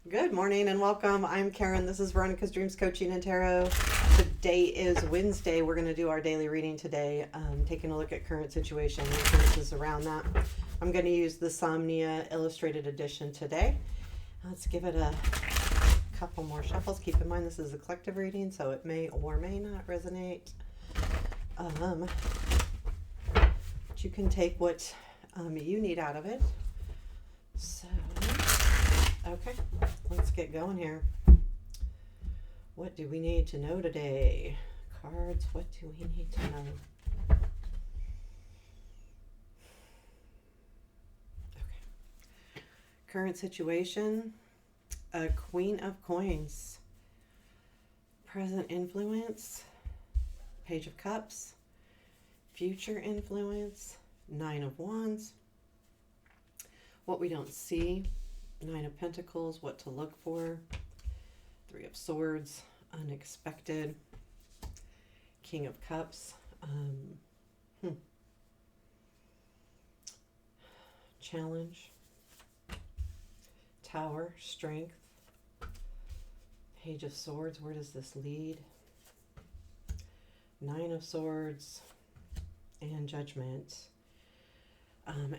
Good morning and welcome. I'm Karen. This is Veronica's Dreams Coaching and Tarot. Today is Wednesday. We're going to do our daily reading today, taking a look at current situation and influences around that. I'm going to use the Somnia Illustrated Edition today. Let's give it a couple more shuffles. Keep in mind this is a collective reading, so it may or may not resonate. But you can take what you need out of it. So, okay, let's get going here. What do we need to know today? Cards, what do we need to know? Okay. Current situation, a Queen of Coins. Present influence, Page of Cups. Future influence, Nine of Wands. What we don't see, Nine of Pentacles, what to look for, Three of Swords, unexpected, King of Cups, challenge, Tower, strength, Page of Swords, where does this lead? Nine of Swords, and Judgment,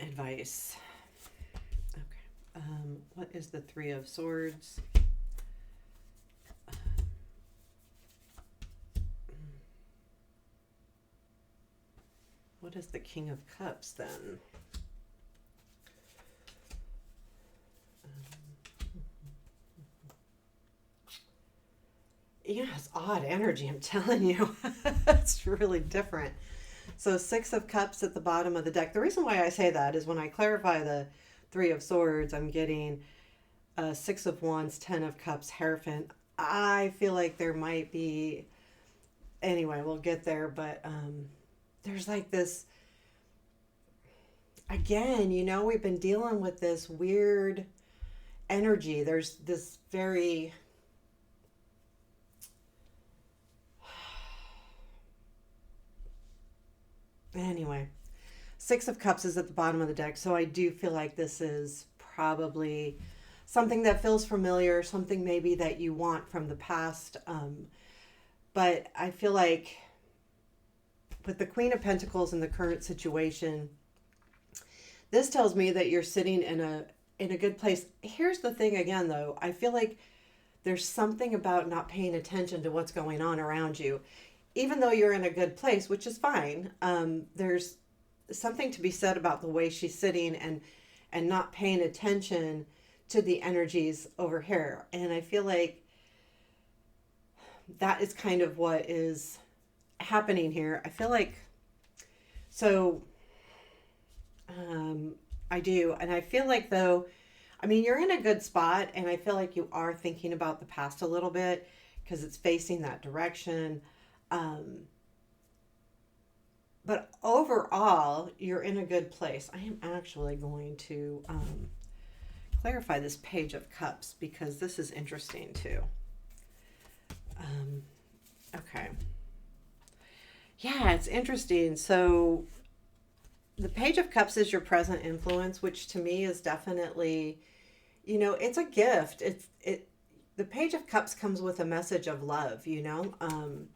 advice. What is the Three of Swords? What is the King of Cups then? Yeah, it's odd energy, I'm telling you. It's really different. So Six of Cups at the bottom of the deck. The reason why I say that is when I clarify the Three of Swords, I'm getting Six of Wands, Ten of Cups, Hierophant. I feel like there might be, anyway, we'll get there, but there's like this, again, we've been dealing with this weird energy. There's this very, anyway, Six of Cups is at the bottom of the deck, so I do feel like this is probably something that feels familiar, something maybe that you want from the past. But I feel like with the Queen of Pentacles in the current situation, this tells me that you're sitting in a good place. Here's the thing again, though. I feel like there's something about not paying attention to what's going on around you. Even though you're in a good place, which is fine, there's something to be said about the way she's sitting and not paying attention to the energies over here. And I feel like that is kind of what is happening here. I feel like, so I do. And I feel like, though, I mean, you're in a good spot, and I feel like you are thinking about the past a little bit because it's facing that direction. But overall, you're in a good place. I am actually going to clarify this Page of Cups because this is interesting too. Okay. Yeah, it's interesting. So the Page of Cups is your present influence, which to me is definitely, it's a gift. The Page of Cups comes with a message of love, and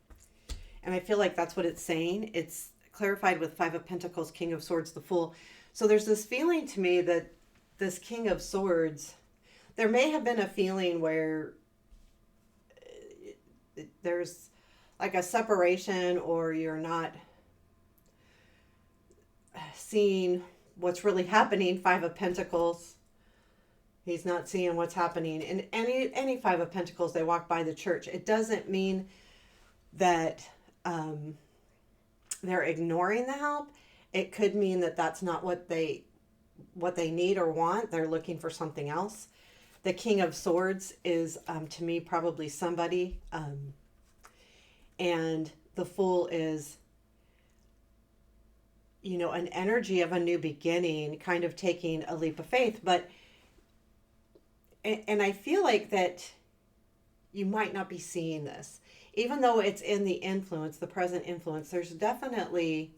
I feel like that's what it's saying. It's clarified with Five of Pentacles, King of Swords, the Fool. So there's this feeling to me that this King of Swords, there may have been a feeling where there's like a separation, or you're not seeing what's really happening. Five of Pentacles, he's not seeing what's happening. And any Five of Pentacles, they walk by the church. It doesn't mean that they're ignoring the help. It could mean that that's not what they need or want. They're looking for something else. The King of Swords is, to me, probably somebody. And the Fool is, an energy of a new beginning, kind of taking a leap of faith. But, and I feel like that you might not be seeing this. Even though it's in the influence, the present influence, there's definitely,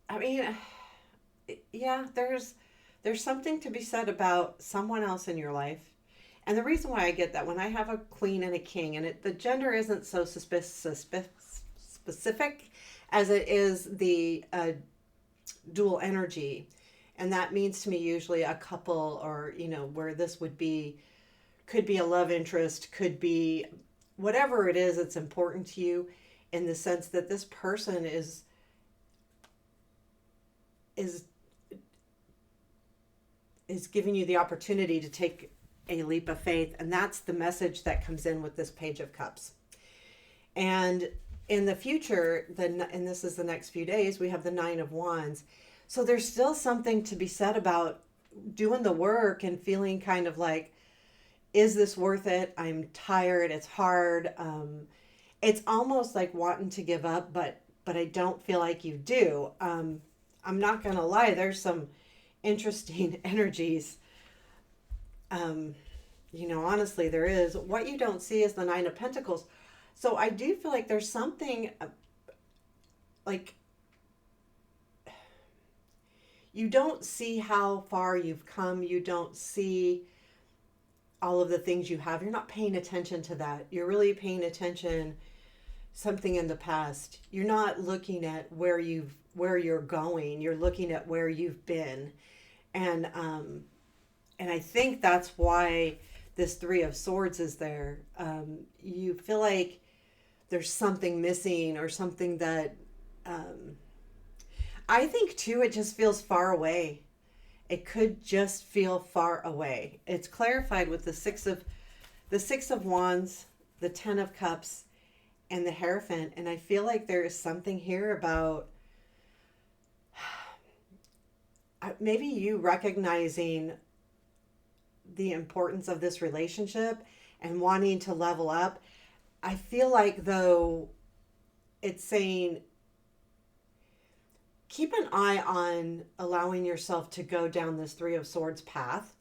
I mean, Yeah, there's something to be said about someone else in your life. And the reason why I get that, when I have a queen and a king, and the gender isn't so specific as it is the dual energy. And that means to me usually a couple, or, where this would be, could be a love interest, could be whatever it is that's important to you, in the sense that this person is is giving you the opportunity to take a leap of faith. And that's the message that comes in with this Page of Cups. And in the future, and this is the next few days, we have the Nine of Wands. So there's still something to be said about doing the work and feeling kind of like, is this worth it? I'm tired. It's hard. It's almost like wanting to give up, but I don't feel like you do. I'm not going to lie. There's some interesting energies. Honestly, there is. What you don't see is the Nine of Pentacles. So I do feel like there's something like you don't see how far you've come. You don't see all of the things you have. You're not paying attention to that. You're really paying attention something in the past. You're not looking at where you're going. You're looking at where you've been. And I think that's why this Three of Swords is there. You feel like there's something missing, or something that I think too, it just feels far away. It could just feel far away. It's clarified with the Six of Wands, the Ten of Cups, and the Hierophant. And I feel like there is something here about maybe you recognizing the importance of this relationship and wanting to level up. I feel like, though, it's saying keep an eye on allowing yourself to go down this Three of Swords path.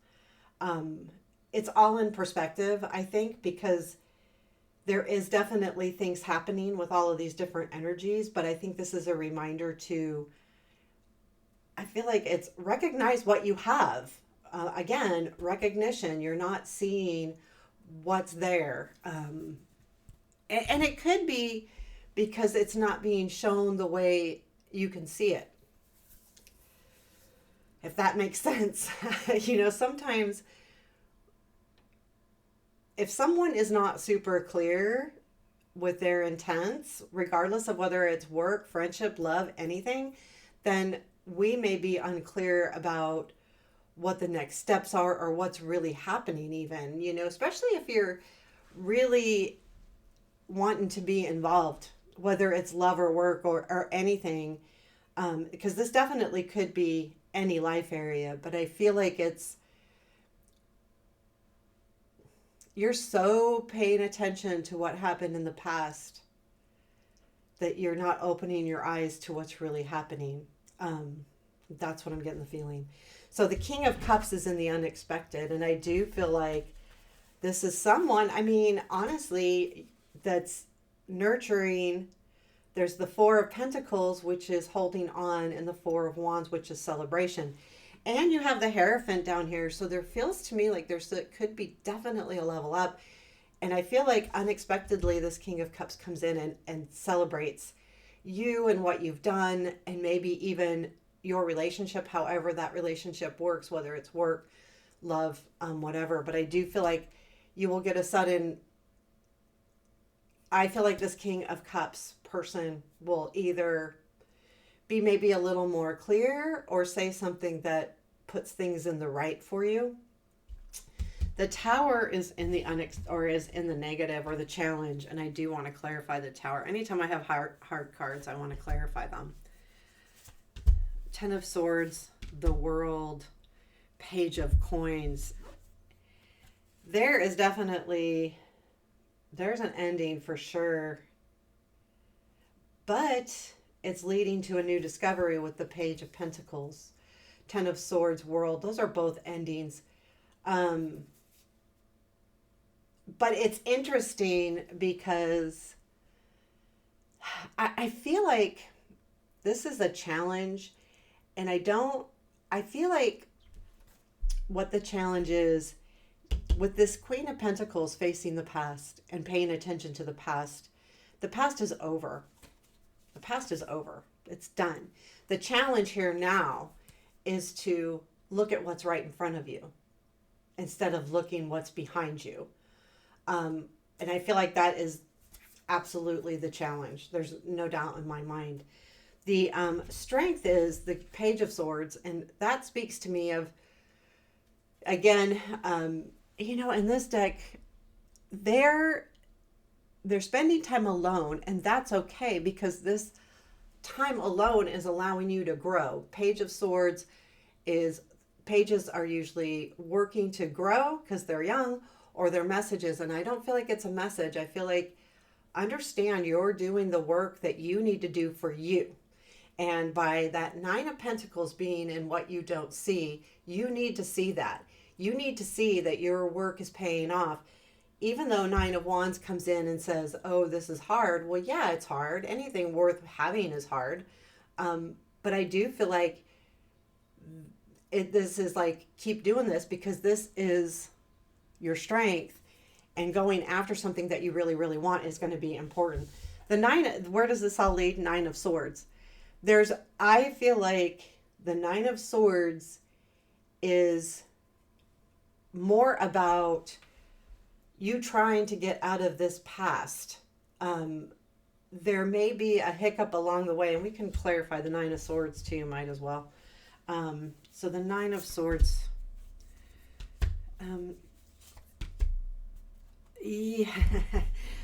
It's all in perspective, I think, because there is definitely things happening with all of these different energies, but I think this is a reminder to, I feel like it's recognize what you have. Again, recognition. You're not seeing what's there. And it could be because it's not being shown the way you can see it. If that makes sense. Sometimes if someone is not super clear with their intents, regardless of whether it's work, friendship, love, anything, then we may be unclear about what the next steps are, or what's really happening even, especially if you're really wanting to be involved, whether it's love or work or anything, because this definitely could be any life area. But I feel like you're so paying attention to what happened in the past that you're not opening your eyes to what's really happening. That's what I'm getting the feeling. So the King of Cups is in the unexpected, and I do feel like this is someone, honestly, that's nurturing. There's the Four of Pentacles, which is holding on, and the Four of Wands, which is celebration. And you have the Hierophant down here, so there feels to me like it could be definitely a level up. And I feel like unexpectedly this King of Cups comes in and celebrates you and what you've done, and maybe even your relationship, however that relationship works, whether it's work, love, whatever. But I do feel like you will get I feel like this King of Cups person will either be maybe a little more clear, or say something that puts things in the right for you. The Tower is in the is in the negative, or the challenge, and I do want to clarify the Tower. Anytime I have hard cards, I want to clarify them. Ten of Swords, the World, Page of Coins. There's an ending for sure, but it's leading to a new discovery with the Page of Pentacles. Ten of Swords, World, those are both endings. But it's interesting because I feel like this is a challenge, and I don't I feel like what the challenge is with this Queen of Pentacles facing the past and paying attention to the past is over. The past is over. It's done. The challenge here now is to look at what's right in front of you instead of looking what's behind you. And I feel like that is absolutely the challenge. There's no doubt in my mind. The strength is the Page of Swords, and that speaks to me of, again, in this deck, they're spending time alone, and that's okay because this time alone is allowing you to grow. Page of Swords is, pages are usually working to grow because they're young, or their messages, and I don't feel like it's a message. I feel like, understand you're doing the work that you need to do for you. And by that Nine of Pentacles being in what you don't see, you need to see that. You need to see that your work is paying off. Even though Nine of Wands comes in and says, oh, this is hard. Well, yeah, it's hard. Anything worth having is hard. But I do feel like this is like, keep doing this because this is your strength. And going after something that you really, really want is going to be important. The where does this all lead? Nine of Swords. I feel like the Nine of Swords is more about you trying to get out of this past. There may be a hiccup along the way, and we can clarify the Nine of Swords too, might as well. So the Nine of Swords. Yeah.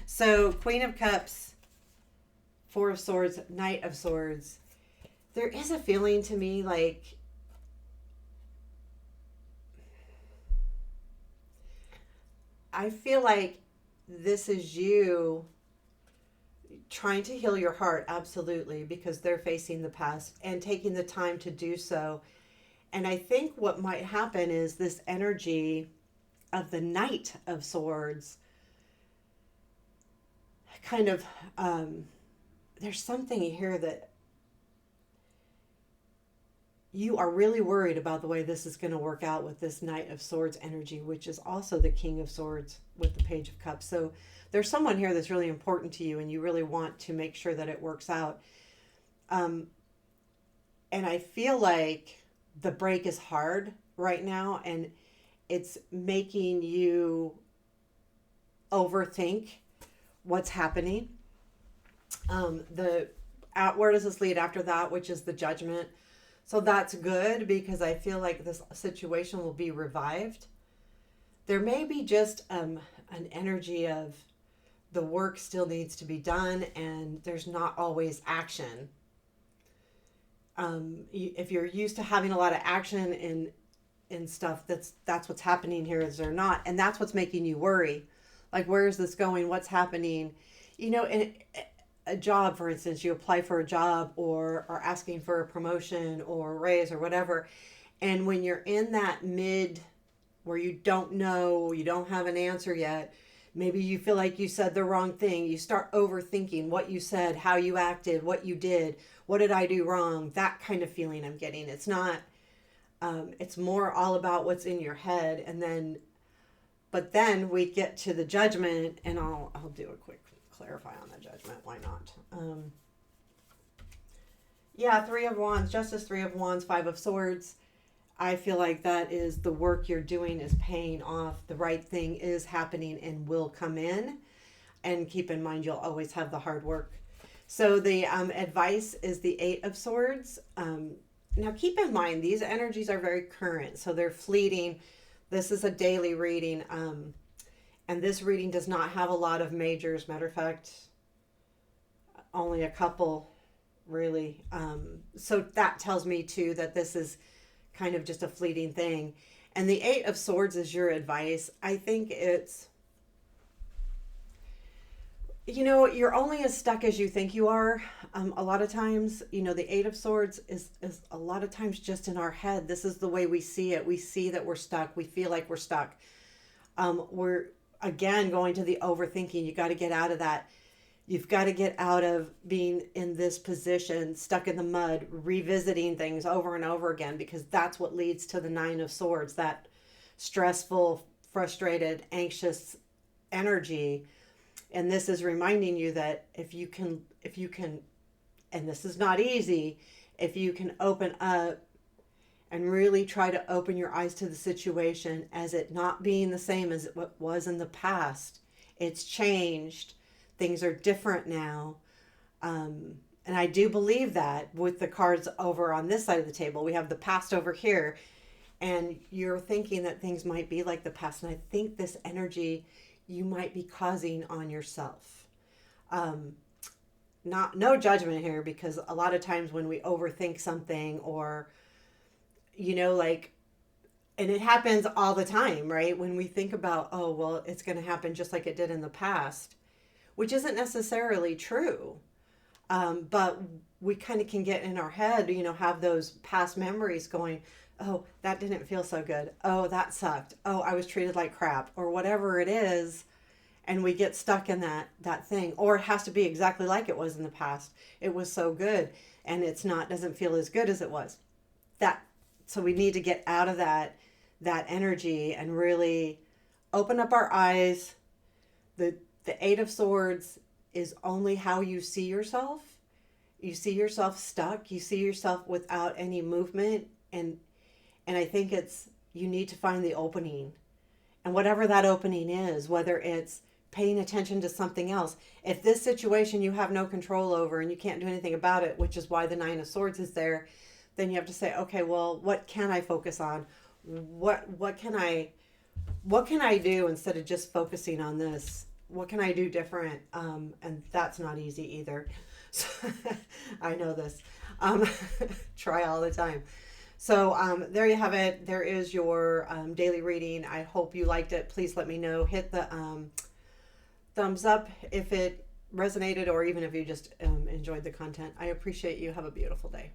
So Queen of Cups, Four of Swords, Knight of Swords. There is a feeling to me like I feel like this is you trying to heal your heart, absolutely, because they're facing the past and taking the time to do so. And I think what might happen is this energy of the Knight of Swords kind of, there's something here that you are really worried about the way this is going to work out with this Knight of Swords energy, which is also the King of Swords with the Page of Cups. So there's someone here that's really important to you and you really want to make sure that it works out. And I feel like the break is hard right now and it's making you overthink what's happening. Where does this lead after that, which is the Judgment? So that's good because I feel like this situation will be revived. There may be just an energy of the work still needs to be done and there's not always action. If you're used to having a lot of action in stuff, that's what's happening here is there not. And that's what's making you worry. Like, where is this going? What's happening? In a job, for instance, you apply for a job or are asking for a promotion or a raise or whatever. And when you're in that mid where you don't know, you don't have an answer yet, maybe you feel like you said the wrong thing. You start overthinking what you said, how you acted, what you did, what did I do wrong? That kind of feeling I'm getting. It's not, it's more all about what's in your head. But then we get to the Judgment, and I'll do a quick clarify on the Judgment. Why not? Three of Wands, Justice, Three of Wands, Five of Swords. I feel like that is the work you're doing is paying off. The right thing is happening and will come in. And keep in mind, you'll always have the hard work. So the advice is the Eight of Swords. Now keep in mind, these energies are very current, so they're fleeting. This is a daily reading, and this reading does not have a lot of majors. Matter of fact, only a couple, really. So that tells me, too, that this is kind of just a fleeting thing. And the Eight of Swords is your advice. I think it's, you're only as stuck as you think you are. A lot of times, the Eight of Swords is a lot of times just in our head. This is the way we see it. We see that we're stuck. We feel like we're stuck. We're, again, going to the overthinking. You got to get out of that. You've got to get out of being in this position, stuck in the mud, revisiting things over and over again, because that's what leads to the Nine of Swords, that stressful, frustrated, anxious energy. And this is reminding you that if you can, and this is not easy, if you can open up and really try to open your eyes to the situation as it not being the same as it was in the past. It's changed. Things are different now. And I do believe that with the cards over on this side of the table. We have the past over here, and you're thinking that things might be like the past. And I think this energy you might be causing on yourself. No judgment here, because a lot of times when we overthink something, or like, and it happens all the time, right? When we think about, oh, well, it's going to happen just like it did in the past, which isn't necessarily true. But we kind of can get in our head, have those past memories going, oh, that didn't feel so good. Oh, that sucked. Oh, I was treated like crap, or whatever it is. And we get stuck in that thing. Or it has to be exactly like it was in the past. It was so good, and doesn't feel as good as it was. So we need to get out of that energy and really open up our eyes. The Eight of Swords is only how you see yourself. You see yourself stuck. You see yourself without any movement. And I think you need to find the opening. And whatever that opening is, whether it's paying attention to something else. If this situation you have no control over and you can't do anything about it, which is why the Nine of Swords is there, then you have to say, okay, well, what can I focus on? What can I do instead of just focusing on this? What can I do different? And that's not easy either. So I know this. Try all the time. So there you have it. There is your daily reading. I hope you liked it. Please let me know. Hit the thumbs up if it resonated, or even if you just enjoyed the content. I appreciate you. Have a beautiful day.